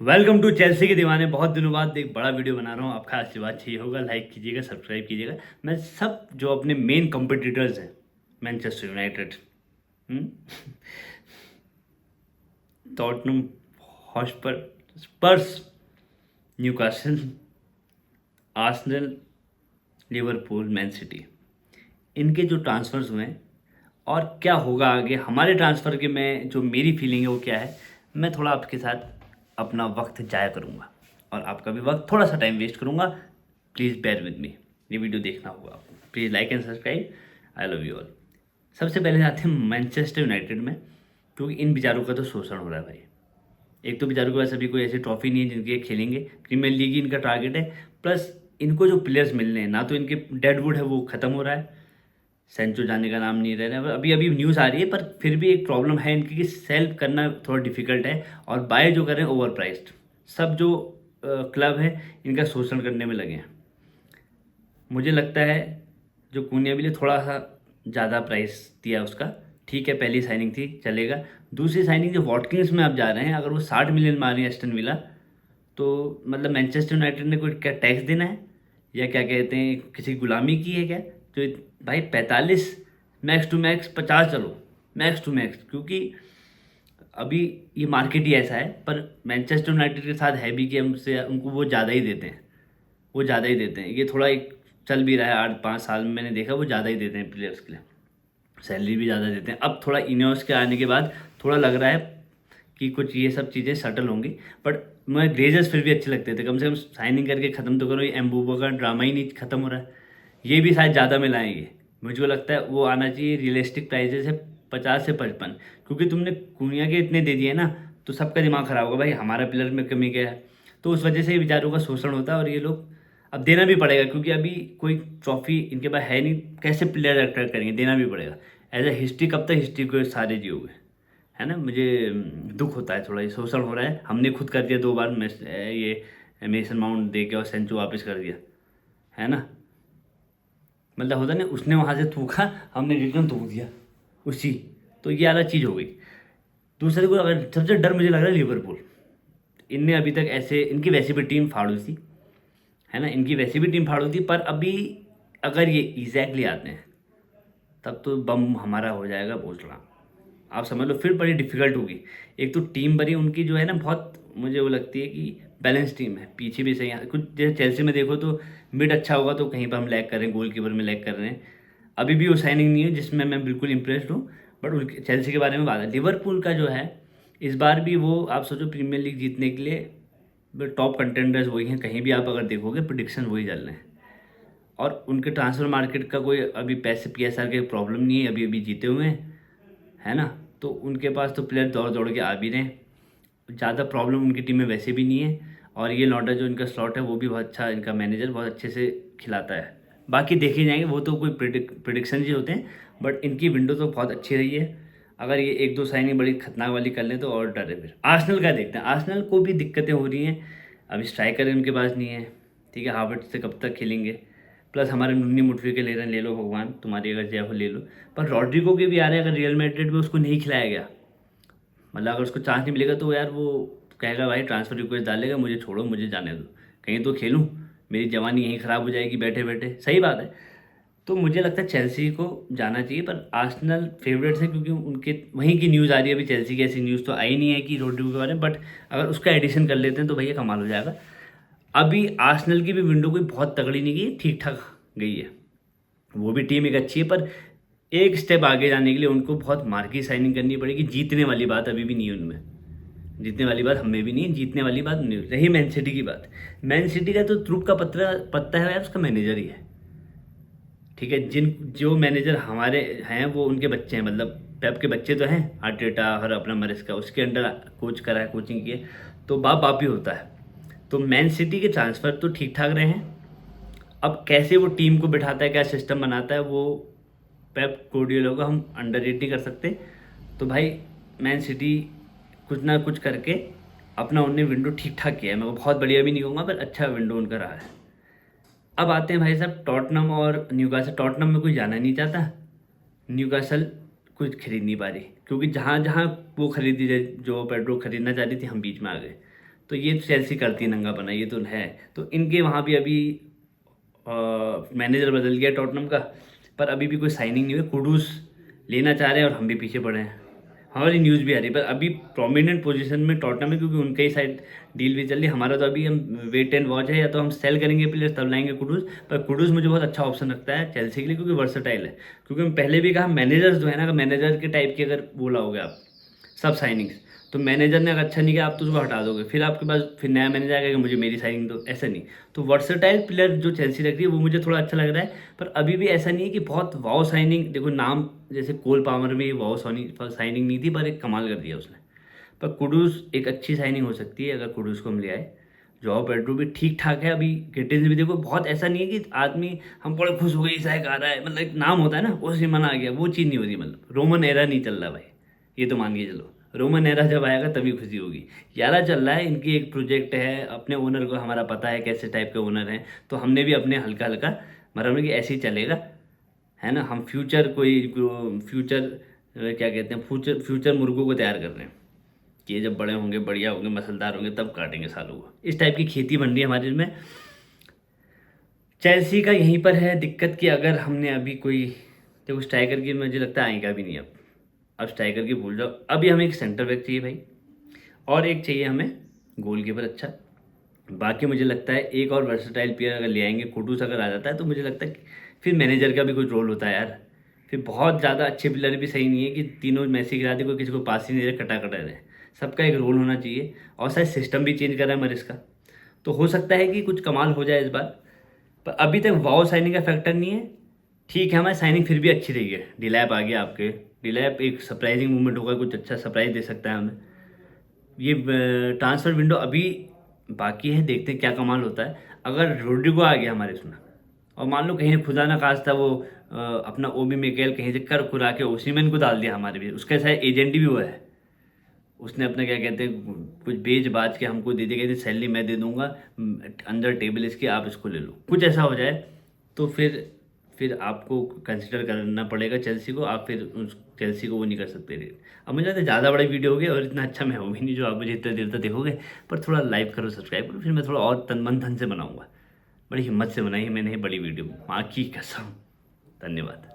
Welcome to Chelsea के दीवाने। बहुत दिनों बाद एक बड़ा वीडियो बना रहा हूँ। आपका आशीर्वाद चाहिए होगा, लाइक कीजिएगा, सब्सक्राइब कीजिएगा। मैं सब जो अपने मेन कंपटीटर्स हैं, Manchester United, Tottenham Hotspur, Spurs, Newcastle, Arsenal, Liverpool, Man City, इनके जो ट्रांसफ़र्स हुए हैं और क्या होगा आगे हमारे ट्रांसफ़र के में जो मेरी फीलिंग है वो क्या है, मैं थोड़ा आपके साथ अपना वक्त जाया करूँगा और आपका भी वक्त थोड़ा सा टाइम वेस्ट करूँगा। Please bear with me. ये वीडियो देखना होगा आपको। Please like and subscribe. I love you all. सबसे पहले आते हैं मैनचेस्टर यूनाइटेड में, क्योंकि इन बेचारों का तो शोषण हो रहा है भाई। एक तो बेचारों के पास अभी कोई ऐसी ट्रॉफी नहीं है जिनकी ये खेलेंगे। प्रीमियर लीग ही इनका टारगेट है। प्लस इनको जो प्लेयर्स मिलने हैं, ना तो इनके डेडवुड है वो ख़त्म हो रहा है, सेंचो जाने का नाम नहीं ले रहा है। अभी अभी न्यूज़ आ रही है, पर फिर भी एक प्रॉब्लम है इनकी कि सेल करना थोड़ा डिफिकल्ट है और बाय जो करें ओवर प्राइस्ड। सब जो क्लब है इनका शोषण करने में लगे हैं। मुझे लगता है जो कूनिया भी थोड़ा सा ज़्यादा प्राइस दिया उसका, ठीक है, पहली साइनिंग थी, चलेगा। दूसरी साइनिंग जो वॉटकिंस में आप जा रहे हैं, अगर वो 60 मिलियन मार रही है एस्टन विला, तो मतलब मैनचेस्टर यूनाइटेड ने कोई क्या टैक्स देना है या क्या कहते हैं, किसी गुलामी की है क्या? जो भाई 45, मैक्स टू मैक्स 50, चलो मैक्स टू मैक्स, क्योंकि अभी ये मार्केट ही ऐसा है। पर मैनचेस्टर यूनाइटेड के साथ है भी कि हमसे उनको वो ज़्यादा ही देते हैं, वो ज़्यादा ही देते हैं। ये थोड़ा एक चल भी रहा है 8-5 साल में, मैंने देखा वो ज़्यादा ही देते हैं प्लेयर्स के लिए, सैलरी भी ज़्यादा देते हैं। अब थोड़ा इनियोस के आने के बाद थोड़ा लग रहा है कि कुछ ये सब चीज़ें सेटल होंगी। बट मैं ग्लेजर्स फिर भी अच्छे लगते थे, कम से कम साइनिंग करके ख़त्म तो करो। ये एम्बूबो का ड्रामा ही नहीं ख़त्म हो रहा है। ये भी शायद ज़्यादा में लाएंगे, मुझको लगता है वो आना चाहिए रियलिस्टिक प्राइजेस है 50 से 55। क्योंकि तुमने कुनिया के इतने दे दिए ना, तो सबका दिमाग ख़राब होगा भाई, हमारा प्लेयर में कमी क्या है। तो उस वजह से बेचारों का शोषण होता है और ये लोग अब देना भी पड़ेगा, क्योंकि अभी कोई ट्रॉफी इनके पास है नहीं। कैसे प्लेयर अट्रैक्ट करेंगे? देना भी पड़ेगा। एज ए हिस्ट्री कब तक हिस्ट्री को सारे जियोगे, है ना। मुझे दुख होता है थोड़ा, ये शोषण हो रहा है। हमने खुद कर दिया 2 बार, ये मेसन माउंट दे के और सेंचो वापस कर दिया, है ना। मतलब होता नहीं, उसने वहाँ से थूका, हमने रिटर्न थूक दिया उसी। तो ये अलग चीज़ हो गई। दूसरे को अगर सबसे डर मुझे लग रहा है लिवरपूल। इनने अभी तक ऐसे, इनकी वैसे भी टीम फाड़ू थी, है ना, इनकी वैसे भी टीम फाड़ू थी। पर अभी अगर ये इजैक्टली आते हैं तब तो बम हमारा हो जाएगा भोसड़ा। आप समझ लो, फिर बड़ी डिफिकल्ट होगी। एक तो टीम बनी उनकी जो है ना, बहुत मुझे वो लगती है कि बैलेंस टीम है, पीछे भी सही है कुछ। जैसे चेल्सी में देखो तो मिड अच्छा होगा तो कहीं पर हम लैग कर रहे हैं, गोल कीपर में लैग कर रहे हैं। अभी भी वो साइनिंग नहीं है जिसमें मैं बिल्कुल इंप्रेस्ड हूँ। बट उनके चेल्सी के बारे में बात है। लिवरपूल का जो है, इस बार भी वो आप सोचो प्रीमियर लीग जीतने के लिए टॉप कंटेंडर्स वही हैं। कहीं भी आप अगर देखोगे प्रिडिक्शन वही चल रहे हैं। और उनके ट्रांसफर मार्केट का कोई अभी पैसे पीएसआर के प्रॉब्लम नहीं है, अभी अभी जीते हुए हैं, है ना। तो उनके पास तो प्लेयर दौड़ दौड़ के आ भी रहे हैं। ज़्यादा प्रॉब्लम उनकी टीम में वैसे भी नहीं है। और ये लौंडा जो इनका स्लॉट है वो भी बहुत अच्छा, इनका मैनेजर बहुत अच्छे से खिलाता है। बाकी देखे जाएंगे, वो तो कोई प्रिडिक्शन ही होते हैं। बट इनकी विंडो तो बहुत अच्छी रही है। अगर ये 1-2 साइनिंग बड़ी खतरनाक वाली कर लें तो और डर है। फिर आर्सेनल का देखते हैं। आर्सेनल को भी दिक्कतें हो रही हैं। अभी स्ट्राइकर उनके पास नहीं है, ठीक है। हार्वर्ड से कब तक खेलेंगे? प्लस हमारे नुन्नी मुठवी के ले रहे हैं, ले लो भगवान तुम्हारी अगर जय हो ले लो। पर रॉड्रिगो के भी आ रहे हैं। अगर रियल मैड्रिड में उसको नहीं खिलाया गया, मतलब अगर उसको चांस नहीं मिलेगा, तो यार वो कहेगा भाई ट्रांसफ़र रिक्वेस्ट डालेगा, मुझे छोड़ो, मुझे जाने दो, कहीं तो खेलूँ, मेरी जवानी यहीं ख़राब हो जाएगी बैठे बैठे। सही बात है। तो मुझे लगता है चेल्सी को जाना चाहिए। पर आर्सेनल फेवरेट्स है, क्योंकि उनके वहीं की न्यूज़ आ रही है। अभी चेल्सी की ऐसी न्यूज़ तो आई नहीं है कि रोड्रिगो के बारे में, बट अगर उसका एडिशन कर लेते हैं तो भैया कमाल हो जाएगा। अभी आर्सेनल की भी विंडो कोई बहुत तगड़ी नहीं गई, ठीक ठाक गई है। वो भी टीम एक अच्छी है, पर एक स्टेप आगे जाने के लिए उनको बहुत मार्की साइनिंग करनी पड़ेगी। जीतने वाली बात अभी भी नहीं है उनमें, जीतने वाली बात हमें भी नहीं है, जीतने वाली बात नहीं रही। मैन सिटी की बात, मैन सिटी का तो तुरुप का पत्ता है यार, उसका मैनेजर ही है, ठीक है। जो मैनेजर हमारे हैं वो उनके बच्चे हैं, मतलब पेप के बच्चे तो हैं, आर्टेटा और अपना मरेस्का, उसके अंडर कोच करा है, कोचिंग की है, तो बाप बाप ही होता है। तो मैन सिटी के ट्रांसफ़र तो ठीक ठाक रहे हैं। अब कैसे वो टीम को बिठाता है, क्या सिस्टम बनाता है, वो पेप गार्डियोला को हम अंडररेट नहीं कर सकते। तो भाई मैन सिटी कुछ ना कुछ करके अपना उनने विंडो ठीक ठाक किया है। मैं वो बहुत बढ़िया भी नहीं कहूँगा, पर अच्छा विंडो उनका रहा है। अब आते हैं भाई साहब टॉटनम और न्यूकासल। टॉटनम में कोई जाना नहीं चाहता, न्यूकासल कुछ खरीद नहीं पा रही, क्योंकि जहाँ जहाँ वो खरीदी जो पेड्रो खरीदना चाह रही थी, हम बीच में आ गए। तो ये चेल्सी करती है नंगापना, ये तो है। तो इनके वहाँ भी अभी मैनेजर बदल गया टॉटनम का, पर अभी भी कोई साइनिंग नहीं हुई। कुडूस लेना चाह रहे हैं और हम भी पीछे पड़े हैं। हमारी न्यूज़ भी आ रही है, पर अभी प्रोमिनेंट पोजीशन में टॉटनम है, क्योंकि उनके ही साइड डील भी चल रही है। हमारा तो अभी हम वेट एंड वॉच है, या तो हम सेल करेंगे प्लेयर्स तब लाएंगे कुडूस। पर कुडूस मुझे बहुत अच्छा ऑप्शन लगता है चेल्सी के लिए, क्योंकि वर्सेटाइल है। क्योंकि मैं पहले भी कहा, मैनेजर्स जो है ना, मैनेजर के टाइप की अगर बोला होगा आप सब साइनिंग्स, तो मैनेजर ने अगर अच्छा नहीं किया आप तो उसको हटा दोगे, फिर आपके पास फिर नया मैनेजर आएगा कि मुझे मेरी साइनिंग दो, ऐसा नहीं। तो वर्सेटाइल प्लेयर जो चेल्सी रख रही है वो मुझे थोड़ा अच्छा लग रहा है। पर अभी भी ऐसा नहीं है कि बहुत वाओ साइनिंग, देखो नाम जैसे कोल पामर में वाओ साइनिंग नहीं थी, पर एक कमाल कर दिया उसने। पर कुडूस एक अच्छी साइनिंग हो सकती है अगर कुडूस को हम ले आए। जॉ पेड्रो भी ठीक ठाक है अभी। गिटेंस भी देखो, बहुत ऐसा नहीं है कि आदमी हम बड़े खुश हो गए ईसाक आ रहा है, मतलब एक नाम होता है ना, वो सिमन आ गया, वो चीज़ नहीं होती। मतलब रोमन एरा नहीं चल रहा भाई, ये तो मान के चलो। रोमन एरा जब आएगा तभी खुशी होगी। यारा चल रहा है, इनकी एक प्रोजेक्ट है, अपने ओनर को हमारा पता है कैसे टाइप के ओनर हैं, तो हमने भी अपने हल्का हल्का मतलब कि ऐसे ही चलेगा, है ना। हम फ्यूचर फ्यूचर क्या कहते हैं, फ्यूचर मुर्गों को तैयार कर रहे हैं कि ये जब बड़े होंगे, बढ़िया होंगे, मसलदार होंगे, तब काटेंगे सालों को। इस टाइप की खेती बन रही है हमारे में। चेल्सी का यहीं पर है दिक्कत कि अगर हमने अभी कोई, देखो स्ट्राइकर की मुझे लगता है आएगा भी नहीं अब स्ट्राइकर की भूल जाओ। अभी हमें एक सेंटर बैक चाहिए भाई, और एक चाहिए हमें गोलकीपर अच्छा। बाकी मुझे लगता है एक और वर्सेटाइल प्लेयर अगर ले आएंगे, कुडूस अगर आ जाता है, तो मुझे लगता है कि फिर मैनेजर का भी कुछ रोल होता है यार। फिर बहुत ज़्यादा अच्छे प्लेयर भी सही नहीं है कि तीनों मैसी गिरा दे, कोई किसी को पास ही नहीं दे, कटा कटा रहे। सबका एक रोल होना चाहिए। और शायद सिस्टम भी चेंज कर रहा है मरिस का, तो हो सकता है कि कुछ कमाल हो जाए इस बार। पर अभी तक वाओ साइनिंग का फैक्टर नहीं है। ठीक है, हमारी साइनिंग फिर भी अच्छी रही है। डिलैप आ गया आपके, डिलैप एक सरप्राइजिंग मूवमेंट होगा, कुछ अच्छा सरप्राइज दे सकता है हमें। ये ट्रांसफ़र विंडो अभी बाकी है, देखते हैं क्या कमाल होता है। अगर रोड्रिगो आ गया हमारे इसमें, और मान लो कहीं खुदा ना खास्ता वो अपना ओबी मिकेल कहीं से कर कुरा के ओसीमैन को डाल दिया हमारे भी, उसके साथ एजेंट भी हुआ है। उसने अपना क्या कहते हैं कुछ बेच बाज के हमको दे दिया, कहते सैलरी मैं दे दूंगा अंदर टेबल इसकी, आप इसको ले लो, कुछ ऐसा हो जाए तो फिर आपको कंसिडर करना पड़ेगा चेल्सी को। आप फिर उस चेल्सी को वो नहीं कर सकते रेट। अब मुझे लगता है ज़्यादा बड़ा वीडियो हो गया, और इतना अच्छा मैं हूँ भी नहीं जो आप मुझे इतना देर तक देखोगे। पर थोड़ा लाइक करो, सब्सक्राइब करो, फिर मैं थोड़ा और तन मन धन से बनाऊँगा। बड़ी हिम्मत से बनाई है मैंने ये बड़ी वीडियो, माँ की कसम। धन्यवाद।